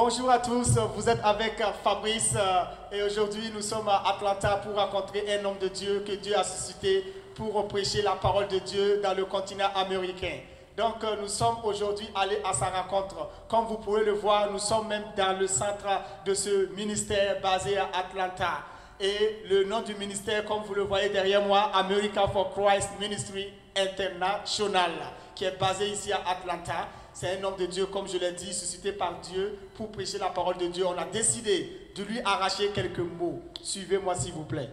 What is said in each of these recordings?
Bonjour à tous, vous êtes avec Fabrice et aujourd'hui nous sommes à Atlanta pour rencontrer un homme de Dieu que Dieu a suscité pour prêcher la parole de Dieu dans le continent américain. Donc nous sommes aujourd'hui allés à sa rencontre. Comme vous pouvez le voir, nous sommes même dans le centre de ce ministère basé à Atlanta. Et le nom du ministère, comme vous le voyez derrière moi, America for Christ Ministry International, qui est basé ici à Atlanta. C'est un homme de Dieu, comme je l'ai dit, suscité par Dieu pour prêcher la parole de Dieu. On a décidé de lui arracher quelques mots. Suivez-moi s'il vous plaît.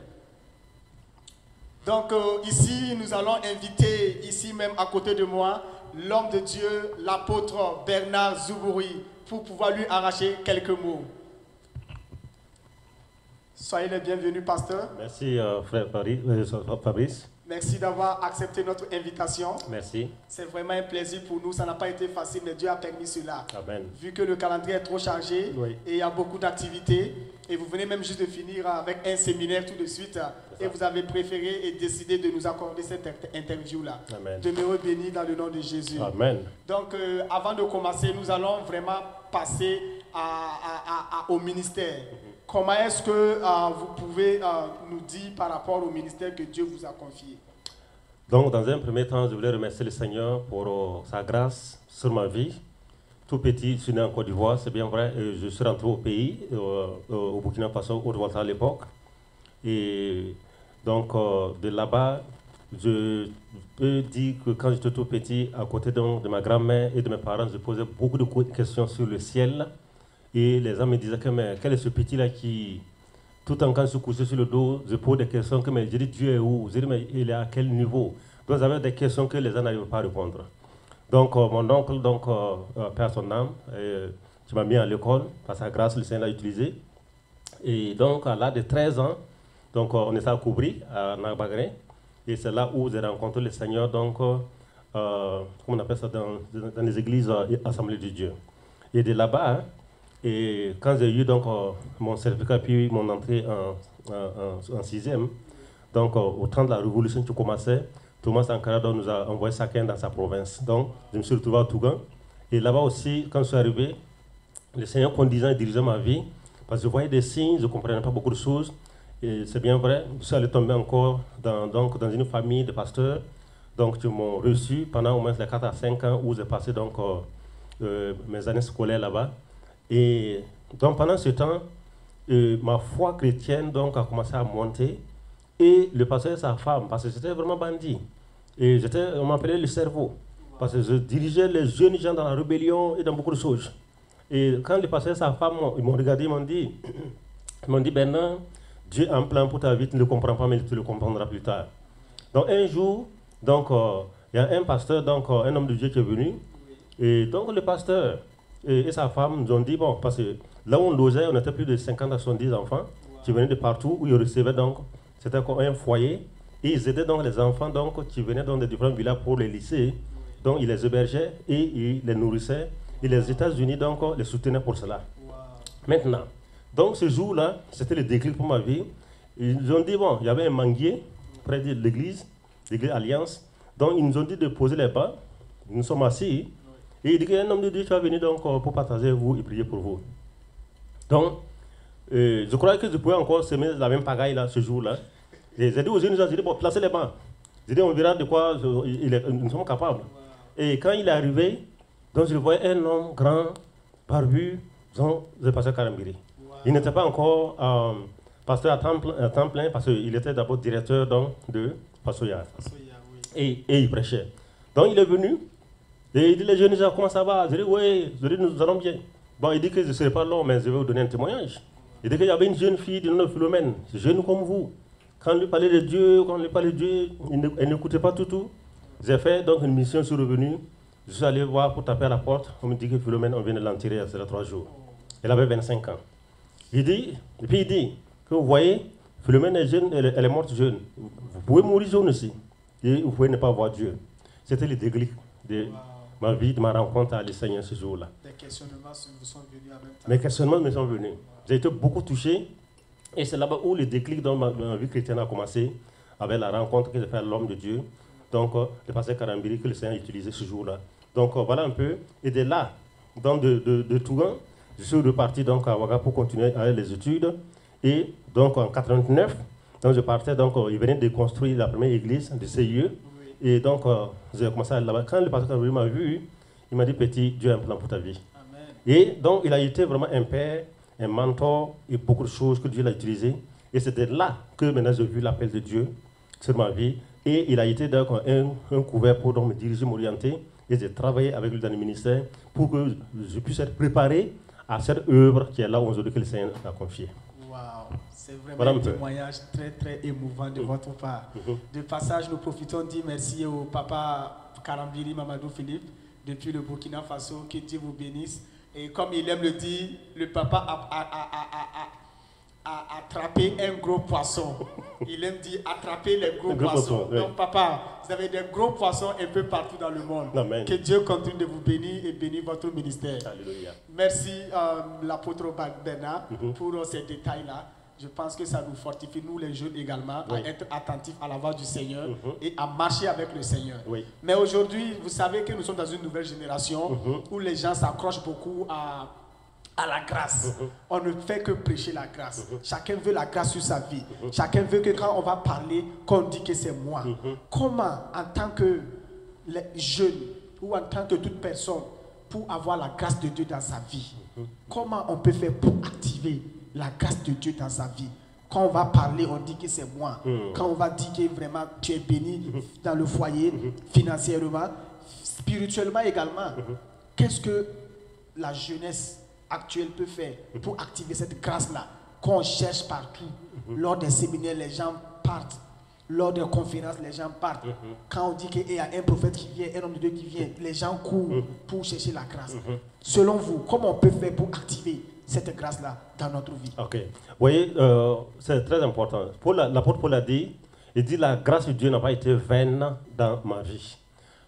Donc ici, nous allons inviter, ici même à côté de moi, l'homme de Dieu, l'apôtre Bernard Zoubouri, pour pouvoir lui arracher quelques mots. Soyez les bienvenus, pasteur. Merci, frère Fabrice. Merci d'avoir accepté notre invitation. Merci. C'est vraiment un plaisir pour nous. Ça n'a pas été facile, mais Dieu a permis cela. Amen. Vu que le calendrier est trop chargé et il y a beaucoup d'activités, et vous venez même juste de finir avec un séminaire tout de suite, et vous avez préféré et décidé de nous accorder cette interview-là. Demeurez bénis dans le nom de Jésus. Amen. Donc, avant de commencer, nous allons vraiment passer au ministère. Comment est-ce que vous pouvez nous dire par rapport au ministère que Dieu vous a confié? Donc, dans un premier temps, je voulais remercier le Seigneur pour sa grâce sur ma vie. Tout petit, je suis né en Côte d'Ivoire, c'est bien vrai. Je suis rentré au pays, au Burkina Faso, au Volta à l'époque. Et donc, de là-bas, je peux dire que quand j'étais tout petit, à côté de ma grand-mère et de mes parents, je posais beaucoup de questions sur le ciel. Et les gens me disaient que mais quel est ce petit-là qui, tout en quand je suis couché sur le dos, je pose des questions que mais je dis Dieu est où? Je dis mais il est à quel niveau? Donc j'avais des questions que les gens n'arrivaient pas à répondre. Donc mon oncle, père son âme, tu m'as mis à l'école, par sa grâce le Seigneur l'a utilisé. Et donc à l'âge de 13 ans, donc on est à Koubri, à Nabagré, et c'est là où j'ai rencontré le Seigneur, donc comment on appelle ça, dans les églises Assemblée de Dieu. Et de là-bas, et quand j'ai eu donc mon certificat puis mon entrée en sixième, donc au temps de la révolution qui commençait, Thomas Sankara nous a envoyé chacun dans sa province. Donc je me suis retrouvé à Tougan. Et là-bas aussi, quand je suis arrivé, le Seigneur conduisant et dirigeant ma vie, parce que je voyais des signes, je ne comprenais pas beaucoup de choses. Et c'est bien vrai, je suis allé tomber encore dans une famille de pasteurs, donc qui m'ont reçu pendant au moins les 4 à 5 ans où j'ai passé donc, mes années scolaires là-bas. Et donc pendant ce temps, ma foi chrétienne donc, a commencé à monter. Et le pasteur et sa femme, parce que j'étais vraiment bandit. Et on m'appelait le cerveau. Parce que je dirigeais les jeunes gens dans la rébellion et dans beaucoup de choses. Et quand le pasteur et sa femme ils m'ont regardé, ils m'ont dit Bernard, Dieu a un plan pour ta vie, tu ne le comprends pas, mais tu le comprendras plus tard. Donc un jour, il y a un pasteur, un homme de Dieu qui est venu. Et donc le pasteur et sa femme nous ont dit, bon, parce que là où on logeait, on était plus de 50 à 70 enfants qui venaient de partout, où ils recevaient donc, c'était comme un foyer, et ils aidaient donc les enfants donc, qui venaient dans des différents villages pour les lycées, donc ils les hébergeaient et ils les nourrissaient, et les États-Unis donc les soutenaient pour cela. Wow. Maintenant, donc ce jour-là, c'était le déclic pour ma vie. Ils ont dit, bon, il y avait un manguier près de l'église Alliance, donc ils nous ont dit de poser les bancs, nous sommes assis. Et il dit qu'un homme de Dieu va venir donc pour partager avec vous et prier pour vous. Donc, je crois que je pouvais encore semer la même pagaille là, ce jour-là. Et j'ai dit aux jeunes, j'ai dit, bon, placez les bancs. J'ai dit, on verra de quoi nous sommes capables. Et quand il est arrivé, donc je voyais un homme grand, barbu, donc je passais Karambiri. Il n'était pas encore pasteur à temps plein parce qu'il était d'abord directeur donc, de Passoya. Et il prêchait. Donc il est venu. Et il dit, les jeunes gens, comment ça va? Je dis, oui, nous allons bien. Bon, il dit que je ne serai pas long, mais je vais vous donner un témoignage. Il dit qu'il y avait une jeune fille du nom de Philomène, jeune comme vous. Quand on lui parlait de Dieu, elle n'écoutait pas tout. J'ai fait donc une mission, je suis revenu. Je suis allé voir pour taper à la porte. On me dit que Philomène, on vient de l'enterrer il y a 3 jours. Elle avait 25 ans. Et puis il dit que vous voyez, Philomène est jeune, elle est morte jeune. Vous pouvez mourir jeune aussi. Et vous pouvez ne pas voir Dieu. C'était le déclic de ma vie, de ma rencontre avec le Seigneur ce jour-là. Des questionnements vous sont venus en même temps. Mes questionnements me sont venus. J'ai été beaucoup touché. Et c'est là-bas où le déclic dans ma vie chrétienne a commencé, avec la rencontre que j'ai faite avec l'homme de Dieu. Donc, le pasteur Karambiri que le Seigneur a utilisé ce jour-là. Donc, voilà un peu. Et de là, de Tougan, je suis reparti donc à Ouaga pour continuer les études. Et donc en 89, donc je partais, donc il venait de construire la première église du CIE. Oui. Et donc j'ai commencé à aller là-bas. Quand le pasteur m'a vu, il m'a dit, petit, Dieu a un plan pour ta vie. Amen. Et donc il a été vraiment un père, un mentor et beaucoup de choses que Dieu l'a utilisé. Et c'était là que maintenant j'ai vu l'appel de Dieu sur ma vie. Et il a été donc un couvert pour donc me diriger, m'orienter. Et j'ai travaillé avec lui dans le ministère pour que je puisse être préparé à cette œuvre qui est là aujourd'hui que le Seigneur a confiée. Waouh, c'est vraiment un témoignage très très émouvant de votre part. De passage, nous profitons de dire merci au papa Karambiri Mamadou Philippe depuis le Burkina Faso, que Dieu vous bénisse. Et comme il aime le dire, le papa a attrapé un gros poisson. Il aime dire attraper les gros poissons. Donc papa, vous avez des gros poissons un peu partout dans le monde. Amen. Que Dieu continue de vous bénir et bénir votre ministère. Alléluia. Merci l'apôtre Bernard pour ces détails-là. Je pense que ça nous fortifie, nous les jeunes également, à être attentifs à la voix du Seigneur et à marcher avec le Seigneur. Oui. Mais aujourd'hui, vous savez que nous sommes dans une nouvelle génération où les gens s'accrochent beaucoup à la grâce. On ne fait que prêcher la grâce. Chacun veut la grâce sur sa vie. Chacun veut que quand on va parler, qu'on dit que c'est moi. Comment, en tant que jeune ou en tant que toute personne, pour avoir la grâce de Dieu dans sa vie, comment on peut faire pour activer la grâce de Dieu dans sa vie? Quand on va parler, on dit que c'est moi. Quand on va dire que vraiment tu es béni dans le foyer, financièrement, spirituellement également, qu'est-ce que la jeunesse actuelle peut faire pour activer cette grâce-là qu'on cherche partout? Lors des séminaires, les gens partent. Lors des conférences, les gens partent. Quand on dit qu'il y a un prophète qui vient, un homme de Dieu qui vient, les gens courent pour chercher la grâce. Selon vous, comment on peut faire pour activer cette grâce-là dans notre vie? Ok. Vous voyez, c'est très important. L'apôtre Paul a dit, il dit la grâce de Dieu n'a pas été vaine dans ma vie.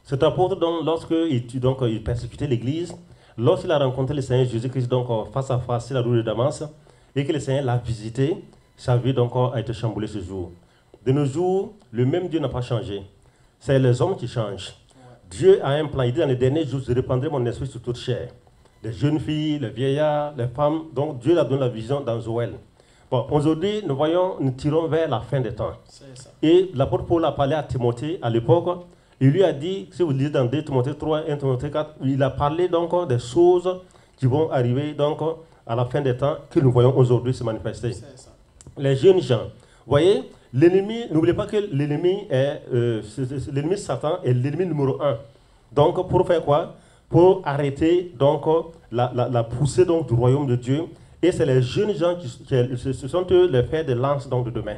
Cet apôtre, donc, lorsque il persécutait l'Église, lorsqu'il a rencontré le Seigneur Jésus-Christ donc face à face sur la route de Damas, et que le Seigneur l'a visité, sa vie donc a été chamboulée ce jour. De nos jours, le même Dieu n'a pas changé. C'est les hommes qui changent. Dieu a un plan. Il dit dans les derniers jours, je répandrai mon esprit sur toute chair. Les jeunes filles, les vieillards, les femmes. Donc Dieu a donné la vision dans Joël. Bon, aujourd'hui, nous tirons vers la fin des temps. Et l'apôtre Paul a parlé à Timothée à l'époque. Il lui a dit, si vous lisez dans 2 Timothée 3, 1 Timothée 4, il a parlé donc des choses qui vont arriver donc à la fin des temps que nous voyons aujourd'hui se manifester. Les jeunes gens, vous voyez, l'ennemi, n'oubliez pas que l'ennemi Satan est l'ennemi numéro 1. Donc pour faire quoi? Pour arrêter donc la poussée donc du royaume de Dieu. Et c'est les jeunes gens ce sont eux les fers de lance donc de demain.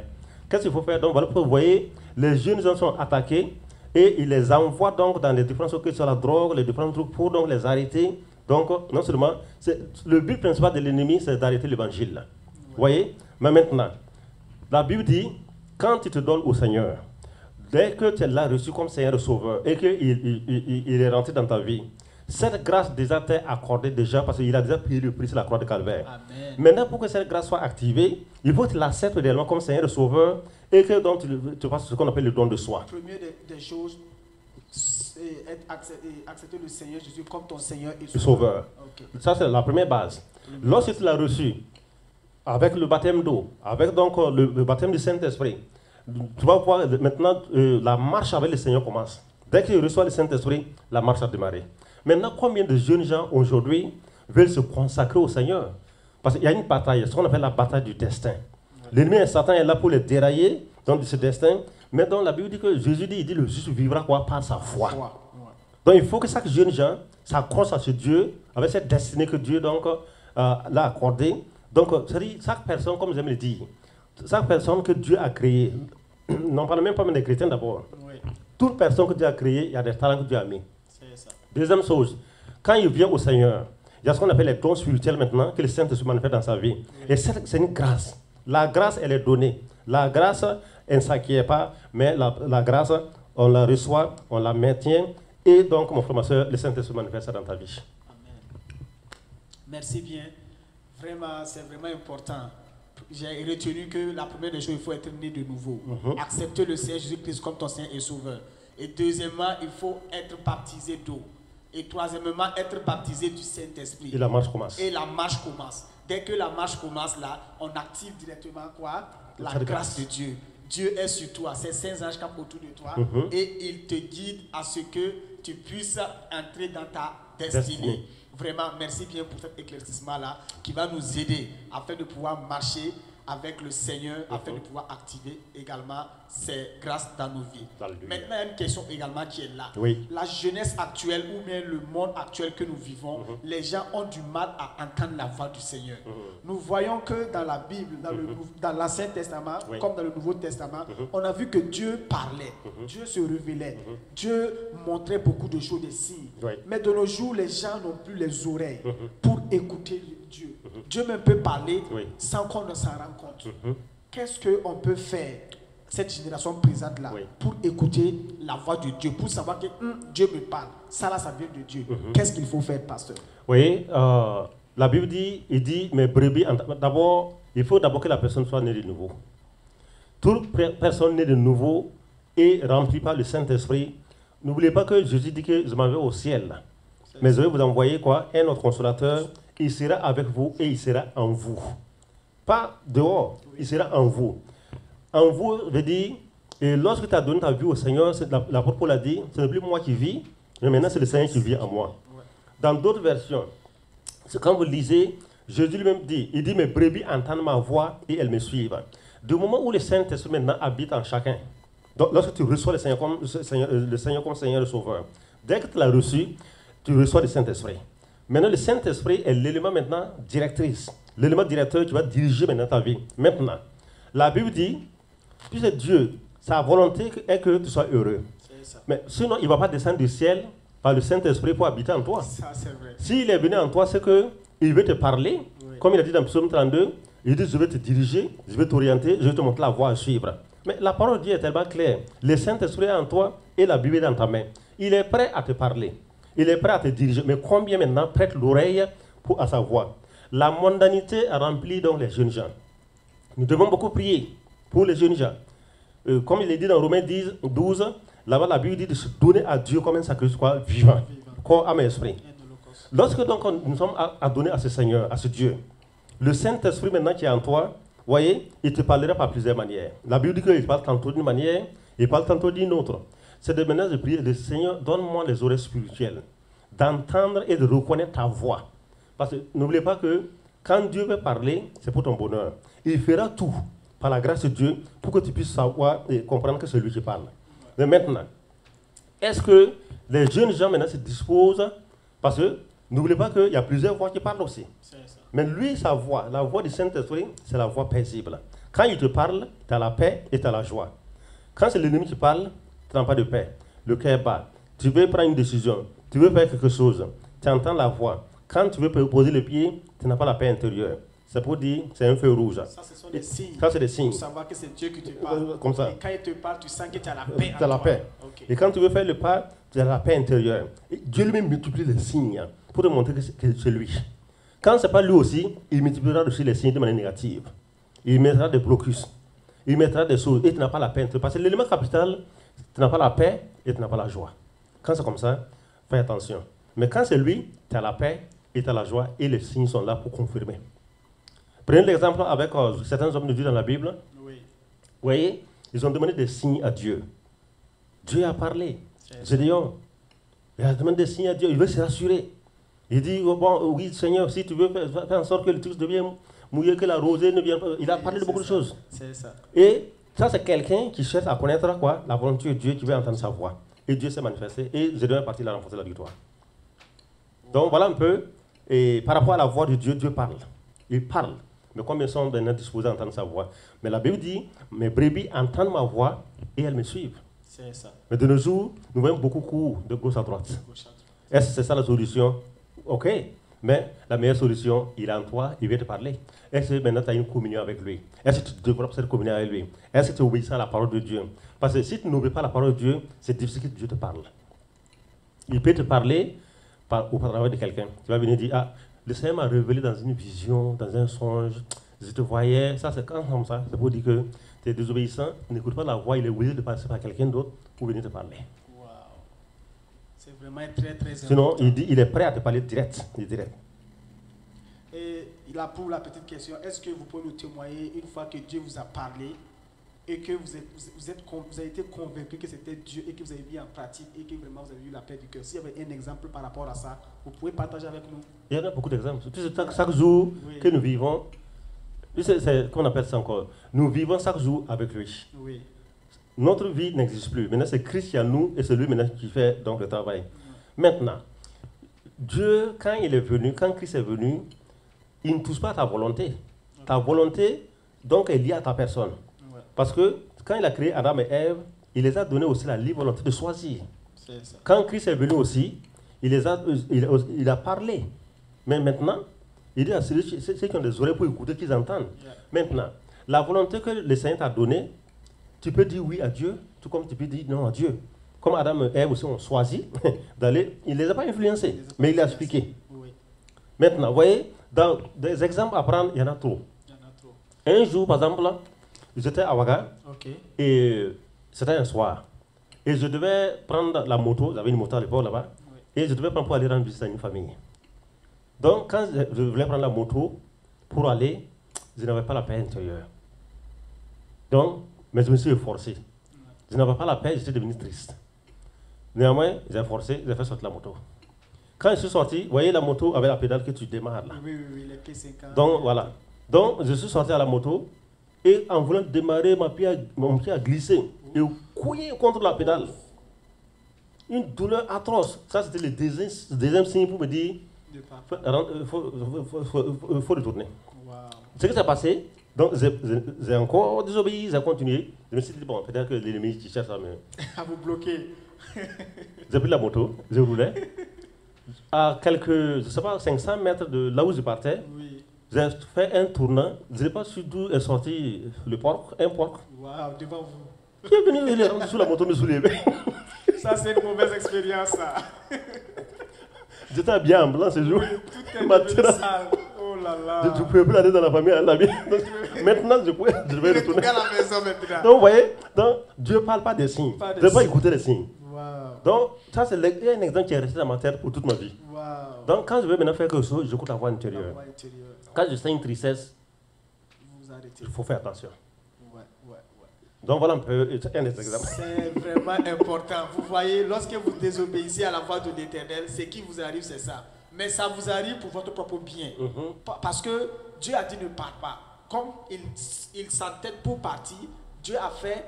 Qu'est-ce qu'il faut faire? Donc voilà, vous voyez, les jeunes gens sont attaqués. Et il les envoie donc dans les différents trucs sur la drogue, les différents trucs pour donc les arrêter. Donc, non seulement, le but principal de l'ennemi, c'est d'arrêter l'évangile. Vous voyez? Mais maintenant, la Bible dit, quand tu te donnes au Seigneur, dès que tu l'as reçu comme Seigneur et Sauveur, et qu'il est rentré dans ta vie, cette grâce déjà t'est accordée déjà, parce qu'il a déjà payé le prix sur la croix de Calvaire. Amen. Maintenant, pour que cette grâce soit activée, il faut que tu l'acceptes réellement comme Seigneur et Sauveur, et que donc tu fasses ce qu'on appelle le don de soi. La première des choses, c'est accepter le Seigneur Jésus comme ton Seigneur et Sauveur. Okay. Ça, c'est la première base. Lorsque tu l'as reçu, avec le baptême d'eau, avec donc le baptême du Saint-Esprit, tu vas voir maintenant la marche avec le Seigneur commence. Dès qu'il reçoit le Saint-Esprit, la marche a démarré. Maintenant, combien de jeunes gens aujourd'hui veulent se consacrer au Seigneur? Parce qu'il y a une bataille, ce qu'on appelle la bataille du destin. L'ennemi Satan est là pour les dérailler dans ce destin. Mais dans la Bible dit que Jésus dit, le juste vivra quoi? Par sa foi. Donc il faut que chaque jeune gens s'accroche à ce Dieu, avec cette destinée que Dieu donc l'a accordée. Donc c'est-à-dire, chaque personne, comme j'aime le dire, chaque personne que Dieu a créée, n'en parle même pas des chrétiens d'abord. Oui. Toute personne que Dieu a créée, il y a des talents que Dieu a mis. C'est ça. Deuxième chose, quand il vient au Seigneur, il y a ce qu'on appelle les dons spirituels maintenant, que le Saint se manifeste dans sa vie. Oui. Et c'est une grâce. La grâce, elle est donnée. La grâce, elle ne s'acquiert pas, mais la grâce, on la reçoit, on la maintient. Et donc, mon frère, ma soeur, le Saint-Esprit se manifeste dans ta vie. Amen. Merci bien. Vraiment, c'est vraiment important. J'ai retenu que la première des choses, il faut être né de nouveau. Accepter le Seigneur Jésus-Christ comme ton Seigneur et Sauveur. Et deuxièmement, il faut être baptisé d'eau. Et troisièmement, être baptisé du Saint-Esprit. Et la marche commence. Et la marche commence. Dès que la marche commence là, on active directement quoi? La grâce de Dieu. Dieu est sur toi, ses saints anges campent autour de toi et il te guide à ce que tu puisses entrer dans ta destinée. Vraiment, merci bien pour cet éclaircissement-là qui va nous aider afin de pouvoir marcher avec le Seigneur, afin de pouvoir activer également ses grâces dans nos vies. Alléluia. Maintenant, il y a une question également qui est là. Oui. La jeunesse actuelle ou bien le monde actuel que nous vivons, les gens ont du mal à entendre la voix du Seigneur. Nous voyons que dans la Bible, dans l'Ancien Testament, comme dans le Nouveau Testament, on a vu que Dieu parlait, Dieu se révélait, Dieu montrait beaucoup de choses, des signes. Mais de nos jours, les gens n'ont plus les oreilles pour écouter Dieu. Dieu même peut parler sans qu'on ne s'en rende compte. Qu'est-ce qu'on peut faire, cette génération présente-là, pour écouter la voix de Dieu, pour savoir que Dieu me parle. Ça là, ça vient de Dieu. Qu'est-ce qu'il faut faire, pasteur? Oui, la Bible dit, mes brebis, d'abord, il faut d'abord que la personne soit née de nouveau. Toute personne née de nouveau est remplie par le Saint-Esprit. N'oubliez pas que Jésus dit que je m'en vais au ciel. Mais je vais vous envoyer quoi? Un autre consolateur. Il sera avec vous et il sera en vous. Pas dehors, il sera en vous. En vous veut dire, et lorsque tu as donné ta vie au Seigneur, l'apôtre Paul a dit, ce n'est plus moi qui vis, mais maintenant c'est le Seigneur qui vit en moi. Dans d'autres versions, quand vous lisez, Jésus lui-même dit, il dit, mes brebis entendent ma voix et elles me suivent. Du moment où le Saint-Esprit maintenant habite en chacun, donc lorsque tu reçois le Seigneur comme Seigneur et Sauveur, dès que tu l'as reçu, tu reçois le Saint-Esprit. Maintenant, le Saint-Esprit est l'élément maintenant directrice, l'élément directeur qui va diriger maintenant ta vie. Maintenant, la Bible dit, puisque Dieu, sa volonté est que tu sois heureux. Mais sinon, il ne va pas descendre du ciel par le Saint-Esprit pour habiter en toi. Ça, c'est vrai. S'il est venu en toi, c'est qu'il veut te parler, comme il a dit dans Psaume 32, il dit, je vais te diriger, je vais t'orienter, je vais te montrer la voie à suivre. Mais la parole de Dieu est tellement claire. Le Saint-Esprit est en toi et la Bible est dans ta main. Il est prêt à te parler. Il est prêt à te diriger. Mais combien maintenant prête l'oreille à sa voix? La mondanité a rempli donc les jeunes gens. Nous devons beaucoup prier pour les jeunes gens. Comme il est dit dans Romains 12, là-bas la Bible dit de se donner à Dieu comme un sacrifice vivant, corps, âme et esprit. Lorsque donc nous sommes à donner à ce Seigneur, à ce Dieu, le Saint-Esprit maintenant qui est en toi, voyez, il te parlera par plusieurs manières. La Bible dit qu'il parle tantôt d'une manière, il parle tantôt d'une autre. C'est de maintenant de prier, le Seigneur, donne-moi les oreilles spirituelles, d'entendre et de reconnaître ta voix. Parce que n'oubliez pas que quand Dieu veut parler, c'est pour ton bonheur. Il fera tout, par la grâce de Dieu, pour que tu puisses savoir et comprendre que c'est lui qui parle. Mais maintenant, est-ce que les jeunes gens maintenant se disposent, parce que n'oubliez pas qu'il y a plusieurs voix qui parlent aussi. Mais lui, sa voix, la voix du Saint-Esprit, c'est la voix paisible. Quand il te parle, tu as la paix et tu as la joie. Quand c'est l'ennemi qui parle, tu n'as pas de paix. Le cœur bat. Tu veux prendre une décision. Tu veux faire quelque chose. Tu entends la voix. Quand tu veux poser le pied, tu n'as pas la paix intérieure. C'est pour dire, c'est un feu rouge. Ça, ce sont des signes. Ça, c'est des signes. Pour savoir que c'est Dieu qui te parle. Comme ça. Et quand il te parle, tu sens que tu as la paix. Tu as la paix. Okay. Et quand tu veux faire le pas, tu as la paix intérieure. Et Dieu lui-même multiplie les signes pour te montrer que c'est lui. Quand ce n'est pas lui aussi, il multipliera aussi les signes de manière négative. Il mettra des blocus. Il mettra des choses. Et tu n'as pas la paix. Parce que l'élément capital, tu n'as pas la paix et tu n'as pas la joie. Quand c'est comme ça, fais attention. Mais quand c'est lui, tu as la paix et tu as la joie. Et les signes sont là pour confirmer. Prenez l'exemple avec certains hommes de Dieu dans la Bible. Oui. Vous voyez, ils ont demandé des signes à Dieu. Dieu a parlé. Gédéon, il a demandé des signes à Dieu. Il veut se rassurer. Il dit, oh, bon, oui, Seigneur, si tu veux faire en sorte que le truc devienne mouillé, que la rosée ne vienne pas. Il a parlé de beaucoup de choses. C'est ça. Et ça, c'est quelqu'un qui cherche à connaître quoi? La volonté de Dieu, qui veut entendre sa voix. Et Dieu s'est manifesté. Et Gédéon est parti, il a remporté la victoire. Donc voilà un peu. Et par rapport à la voix de Dieu, Dieu parle. Il parle. Mais combien sont maintenant disposés à entendre sa voix? Mais la Bible dit, mes brebis entendent ma voix et elles me suivent. C'est ça. Mais de nos jours, nous voyons beaucoup cours de gauche à droite. Est-ce que c'est ça la solution? Ok. Mais la meilleure solution, il est en toi, il veut te parler. Est-ce que maintenant tu as une communion avec lui? Est-ce que tu développes cette communion avec lui? Est-ce que tu obéis à la parole de Dieu? Parce que si tu n'obéis pas à la parole de Dieu, c'est difficile que Dieu te parle. Il peut te parler au travers de quelqu'un. Tu vas venir dire, ah, le Seigneur m'a révélé dans une vision, dans un songe, je te voyais, ça c'est quand comme ça, c'est pour dire que tu es désobéissant, n'écoute pas la voix, il est obligé de passer par quelqu'un d'autre pour venir te parler. Wow. C'est vraiment très, très Sinon, important. il est prêt à te parler direct. Direct. Et là, pour la petite question, est-ce que vous pouvez nous témoigner une fois que Dieu vous a parlé et que vous avez été convaincu que c'était Dieu et que vous avez mis en pratique et que vraiment vous avez eu la paix du cœur? S'il y avait un exemple par rapport à ça, vous pouvez partager avec nous? Il y en a beaucoup d'exemples. Chaque jour que nous vivons, comment on appelle ça encore? Nous vivons chaque jour avec lui. Oui. Notre vie n'existe plus. Maintenant, c'est Christ qui est en nous et c'est lui maintenant qui fait donc le travail. Maintenant, Dieu, quand Christ est venu, il ne touche pas à ta volonté. Ta volonté, donc, est liée à ta personne. Parce que quand il a créé Adam et Ève, il les a donné aussi la libre volonté de choisir. C'est ça. Quand Christ est venu aussi, il a parlé. Mais maintenant, il dit à ceux qui ont des oreilles pour écouter, qu'ils entendent. Maintenant, la volonté que le Seigneur t'a donnée, tu peux dire oui à Dieu, tout comme tu peux dire non à Dieu. Comme Adam et Ève aussi ont choisi d'aller, il ne les a pas influencés, mais il a expliqué. Oui. Maintenant, vous voyez, dans des exemples à prendre, il y en a trop. Un jour, par exemple, j'étais à Ouaga, et c'était un soir. Et je devais prendre la moto, j'avais une moto à l'époque là-bas, et je devais prendre pour aller rendre visite à une famille. Donc, quand je voulais prendre la moto pour aller, je n'avais pas la paix intérieure. Donc, mais je me suis efforcé. Je n'avais pas la paix, j'étais devenu triste. Néanmoins, j'ai forcé, j'ai fait sortir la moto. Quand je suis sorti, vous voyez la moto avec la pédale que tu démarres là. Oui, les P50. Donc, voilà. Donc, je suis sorti à la moto et en voulant démarrer, mon pied a glissé et couillé contre la pédale. Une douleur atroce. Ça, c'était le deuxième signe pour me dire il faut retourner. Wow. Ce qui s'est passé, donc j'ai encore désobéi, j'ai continué. Je me suis dit, bon, peut-être que l'ennemi qui cherche à me... à vous bloquer. J'ai pris la moto, je roulais. À quelques, je sais pas, 500 mètres de là où je partais, j'ai fait un tournant. Je ne sais pas d'où est sorti le porc, un porc. Waouh, devant vous. Qui est venu, il est rentré sous la moto, me soulever. Ça, c'est une mauvaise expérience, ça. J'étais bien en blanc ce jour. Tout est devenu sale. Oh là là. Je ne pouvais plus aller dans la famille à la vie. Maintenant, je vais retourner. À la maison maintenant. Donc, vous voyez, donc, Dieu ne parle pas des signes. Je ne vais pas écouter les signes. Wow. Donc, ça, c'est un exemple qui est resté dans ma tête pour toute ma vie. Wow. Donc, quand je veux maintenant faire quelque chose, j'écoute la voix intérieure. Quand je sens une tristesse, il faut faire attention. Donc voilà un peu un des exemples. C'est vraiment important. Vous voyez, lorsque vous désobéissez à la voix de l'Éternel, ce qui vous arrive, c'est ça. Mais ça vous arrive pour votre propre bien. Parce que Dieu a dit ne pars pas. Comme il s'entête pour partir, Dieu a fait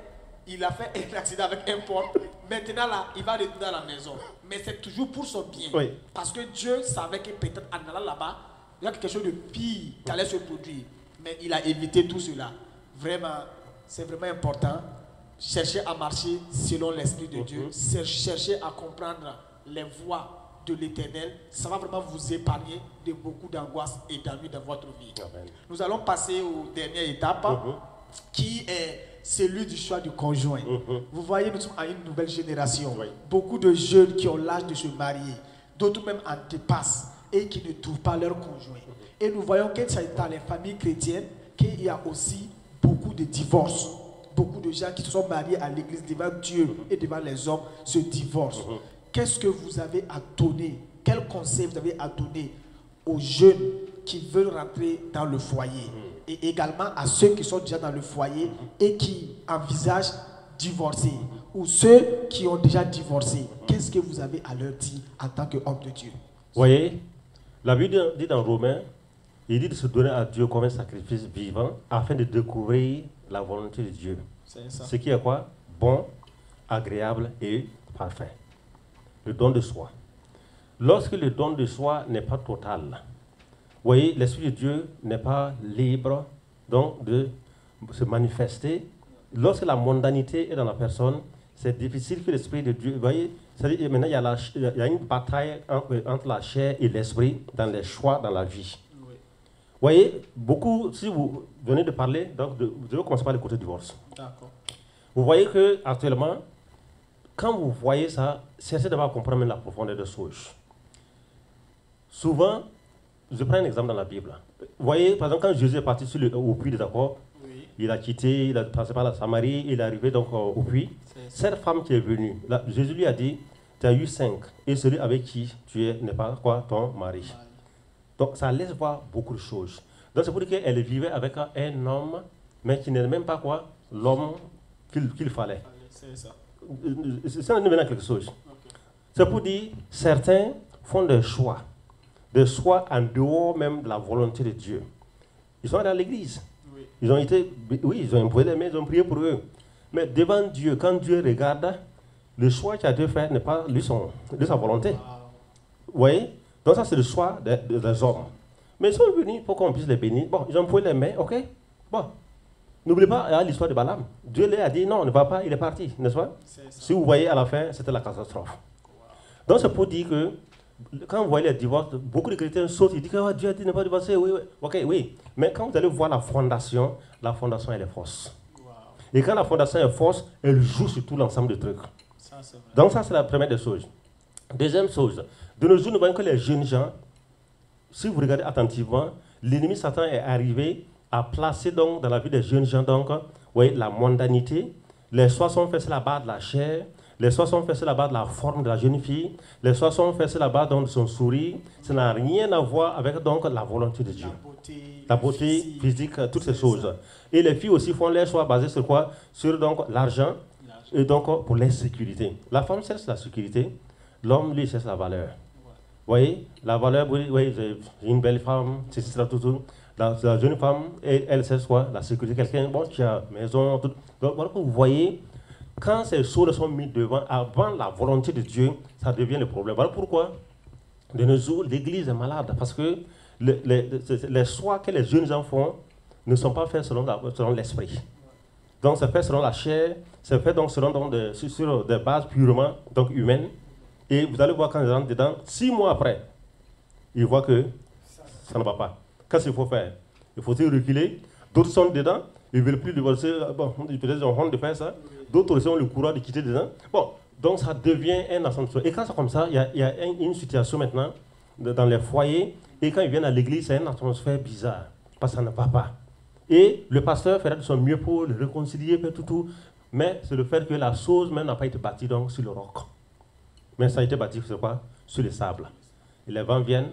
un accident avec un porc. Maintenant là, il va retourner à la maison. Mais c'est toujours pour son bien. Oui. Parce que Dieu savait que peut-être en allant là-bas, il y a quelque chose de pire qui allait se produire. Mais il a évité tout cela. Vraiment. C'est vraiment important. Cherchez à marcher selon l'Esprit de Dieu. Cherchez à comprendre les voies de l'Éternel. Ça va vraiment vous épargner de beaucoup d'angoisse et d'ennui dans votre vie. Amen. Nous allons passer aux dernières étapes qui est celui du choix du conjoint. Vous voyez, nous sommes à une nouvelle génération. Beaucoup de jeunes qui ont l'âge de se marier. D'autres même en dépassent et qui ne trouvent pas leur conjoint. Et nous voyons que c'est dans les familles chrétiennes qu'il y a aussi beaucoup de divorces. Beaucoup de gens qui se sont mariés à l'église devant Dieu et devant les hommes se divorcent. Qu'est-ce que vous avez à donner? Quel conseil vous avez à donner aux jeunes qui veulent rentrer dans le foyer et également à ceux qui sont déjà dans le foyer et qui envisagent divorcer ou ceux qui ont déjà divorcé? Qu'est-ce que vous avez à leur dire en tant qu'homme de Dieu? Vous voyez, la Bible dit dans Romains, il dit de se donner à Dieu comme un sacrifice vivant afin de découvrir la volonté de Dieu. Ce qui est quoi? Bon, agréable et parfait. Le don de soi. Lorsque le don de soi n'est pas total, vous voyez, l'Esprit de Dieu n'est pas libre donc de se manifester. Lorsque la mondanité est dans la personne, c'est difficile que l'Esprit de Dieu... Vous voyez, c'est-à-dire, maintenant, il y a une bataille entre la chair et l'esprit dans les choix dans la vie. Vous voyez, beaucoup, si vous venez de parler, donc vous devez commencer par le côté divorce. D'accord. Vous voyez qu'actuellement, quand vous voyez ça, cherchez d'abord à comprendre la profondeur des choses. Souvent, je prends un exemple dans la Bible. Vous voyez, par exemple, quand Jésus est parti au puits de Jacob, il a quitté, il a passé par la Samarie, il est arrivé donc au puits. Cette femme qui est venue, là, Jésus lui a dit, tu as eu 5, et celui avec qui tu es n'est pas quoi, ton mari. Donc ça laisse voir beaucoup de choses. Donc c'est pour dire qu'elle vivait avec un homme, mais qui n'est même pas quoi, l'homme qu'il fallait. C'est ça. C'est un événement quelque chose. C'est pour dire, certains font des choix en dehors même de la volonté de Dieu. Ils sont allés à l'église. Oui. Ils ont été, oui, ils ont imposé les mains, ils ont prié pour eux. Mais devant Dieu, quand Dieu regarde, le choix qu'il a dû faire n'est pas lui de sa volonté. Wow. Vous voyez? Donc ça, c'est le choix des hommes. Mais ils sont venus pour qu'on puisse les bénir. Bon, ils ont posé les mains, ok? Bon. N'oubliez pas, il y a l'histoire de Balaam. Dieu lui a dit non, ne va pas, il est parti, n'est-ce pas? Si vous voyez à la fin, c'était la catastrophe. Wow. Donc c'est pour dire que quand vous voyez les divorces, beaucoup de chrétiens sautent, ils disent que Dieu a dit ne pas divorcer, oui, oui, ok, oui. Mais quand vous allez voir la fondation elle est fausse. Wow. Et quand la fondation est fausse, elle joue sur tout l'ensemble de trucs. Ça, donc ça, c'est la première des choses. Deuxième chose, de nos jours, nous voyons que les jeunes gens, si vous regardez attentivement, l'ennemi Satan est arrivé à placer donc dans la vie des jeunes gens donc, oui, la mondanité. Les choix sont faits sur la base de la chair, les choix sont faits sur la base de la forme de la jeune fille, les choix sont faits sur la base donc, de son sourire. Ça n'a rien à voir avec donc, la volonté de Dieu. La beauté physique, toutes ces choses. Et les filles aussi font les choix basés sur quoi? Sur donc l'argent et donc pour l'insécurité. La femme cherche la sécurité, l'homme lui cherche la valeur. Vous voyez, la valeur, oui, j'ai une belle femme, c'est ça, tout. La jeune femme, elle sait quoi? La sécurité, quelqu'un bon, qui a maison, tout. Donc, voilà, vous voyez, quand ces choses sont mises devant, avant la volonté de Dieu, ça devient le problème. Voilà pourquoi, de nos jours, l'Église est malade, parce que les choix que les jeunes gens font ne sont pas faits selon l'esprit. Donc, c'est fait selon la chair, c'est fait donc selon sur des bases purement donc, humaines. Et vous allez voir quand ils rentrent dedans, 6 mois après, ils voient que ça ne va pas. Qu'est-ce qu'il faut faire? Il faut reculer. D'autres sont dedans, ils ne veulent plus divorcer. Bon, peut-être ils ont honte de faire ça. D'autres aussi ont le courage de quitter dedans. Bon, donc ça devient un ensemble. Et quand c'est comme ça, il y a une situation maintenant dans les foyers. Et quand ils viennent à l'église, c'est une atmosphère bizarre. Parce que ça ne va pas. Et le pasteur fera de son mieux pour le réconcilier, tout. Mais c'est le fait que la chose même n'a pas été bâtie donc, sur le roc. Mais ça a été bâti sur quoi? Sur le sable. Et les vents viennent,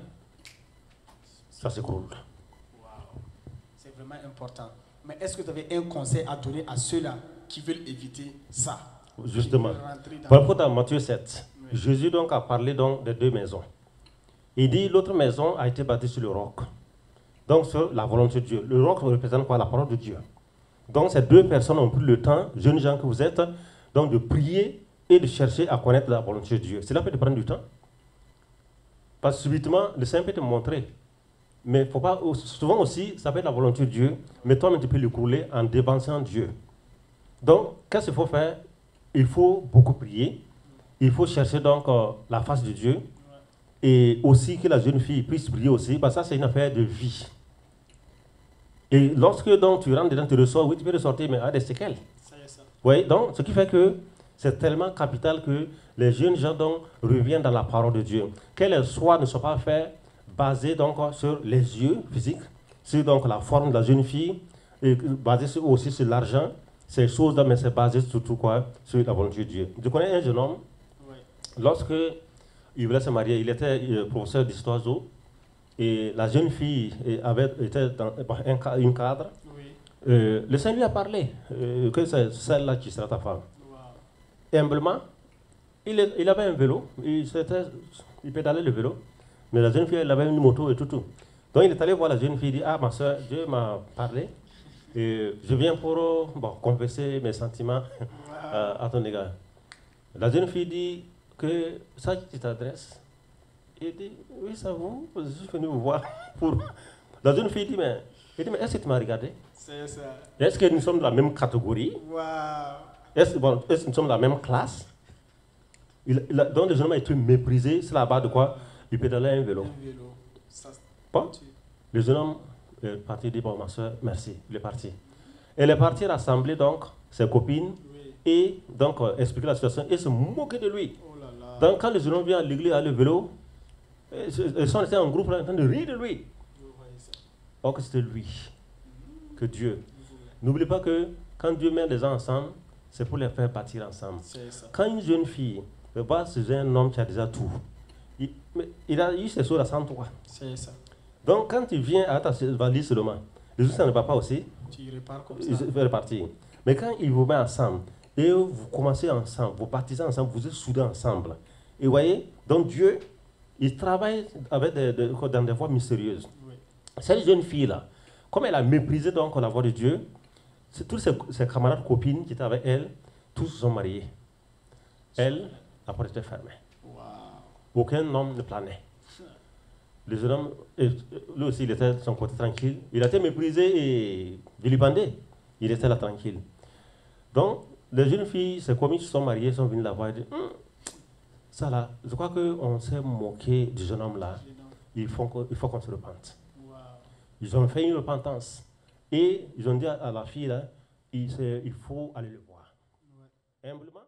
ça s'écroule. Wow. C'est vraiment important. Mais est-ce que vous avez un conseil à donner à ceux-là qui veulent éviter ça? Justement. Parfois dans Matthieu 7, oui. Jésus donc a parlé donc de 2 maisons. Il dit l'autre maison a été bâtie sur le roc. Donc sur la volonté de Dieu. Le roc représente quoi? La parole de Dieu. Donc ces 2 personnes ont pris le temps, jeunes gens que vous êtes, donc de prier et de chercher à connaître la volonté de Dieu. Cela peut te prendre du temps. Parce que subitement, le Seigneur peut te montrer. Mais faut pas, souvent aussi, ça peut être la volonté de Dieu, mais toi-même tu peux l'écrouler en dépensant Dieu. Donc, qu'est-ce qu'il faut faire? Il faut beaucoup prier. Il faut chercher donc la face de Dieu. Et aussi que la jeune fille puisse prier aussi, parce que ça c'est une affaire de vie. Et lorsque donc, tu rentres dedans, tu ressors, oui, tu peux ressortir, mais à des séquelles. Oui, donc, ce qui fait que c'est tellement capital que les jeunes gens donc, reviennent dans la parole de Dieu. Que les choix ne soient pas faits basés donc, sur les yeux physiques, sur donc, la forme de la jeune fille, et basés aussi sur l'argent, ces choses-là, mais c'est basé surtout quoi? Sur la volonté de Dieu. Je connais un jeune homme, oui. Lorsque il voulait se marier, il était professeur d'histoire zo, et la jeune fille était dans une cadre. Oui. Le Seigneur lui a parlé que c'est celle-là qui sera ta femme. Et humblement, il avait un vélo, il pédalait le vélo, mais la jeune fille, elle avait une moto et tout. Donc il est allé voir la jeune fille, il dit, ah ma soeur, Dieu m'a parlé, et je viens pour confesser mes sentiments à ton égard. La jeune fille dit que ça qui t'adresse, il dit, oui ça vous, je suis venu vous voir pour... La jeune fille dit, mais est-ce que tu m'as regardé? C'est ça. Est-ce que nous sommes de la même catégorie? Wow. Est-ce que nous sommes de la même classe? Donc le jeune homme a été méprisé, c'est la base de quoi? Il pédalait un vélo. Bon, le jeune homme est parti, dit, bon ma soeur, merci, il est parti. Elle est partie rassembler donc ses copines, oui. Et donc expliquer la situation et se moquer de lui. Oh là là. Donc quand le jeune homme vient à l'église à le vélo, ils sont restés en groupe là, en train de rire de lui. Or que c'était lui, que Dieu. N'oubliez pas que quand Dieu met les gens ensemble, c'est pour les faire partir ensemble. Quand une jeune fille Bah, c'est un homme qui a déjà tout. Il a eu ses choses à 103. C'est ça. Donc, quand tu viens à ta valise seulement, les autres, ça ne va pas aussi. Tu repars comme ça. Il va repartir. Mais quand il vous met ensemble, et vous commencez ensemble, vous partisez ensemble, vous êtes soudés ensemble. Et vous voyez, donc Dieu, il travaille avec dans des voies mystérieuses. Oui. Cette jeune fille-là, comme elle a méprisé donc la voix de Dieu, tous ses camarades, copines qui étaient avec elle, tous se sont mariés. Elle, la porte était fermée. Wow. Aucun homme ne planait. Le jeune homme, lui aussi, il était de son côté tranquille. Il a été méprisé et vilipendé. Il était là tranquille. Donc, les jeunes filles, c'est comme ils se sont mariées, sont venues la voir et disent, ça là, je crois qu'on s'est moqué du jeune homme là. Il faut qu'on se repente. Wow. Ils ont fait une repentance. Et ils ont dit à la fille là, il faut aller le voir. Ouais. Humblement.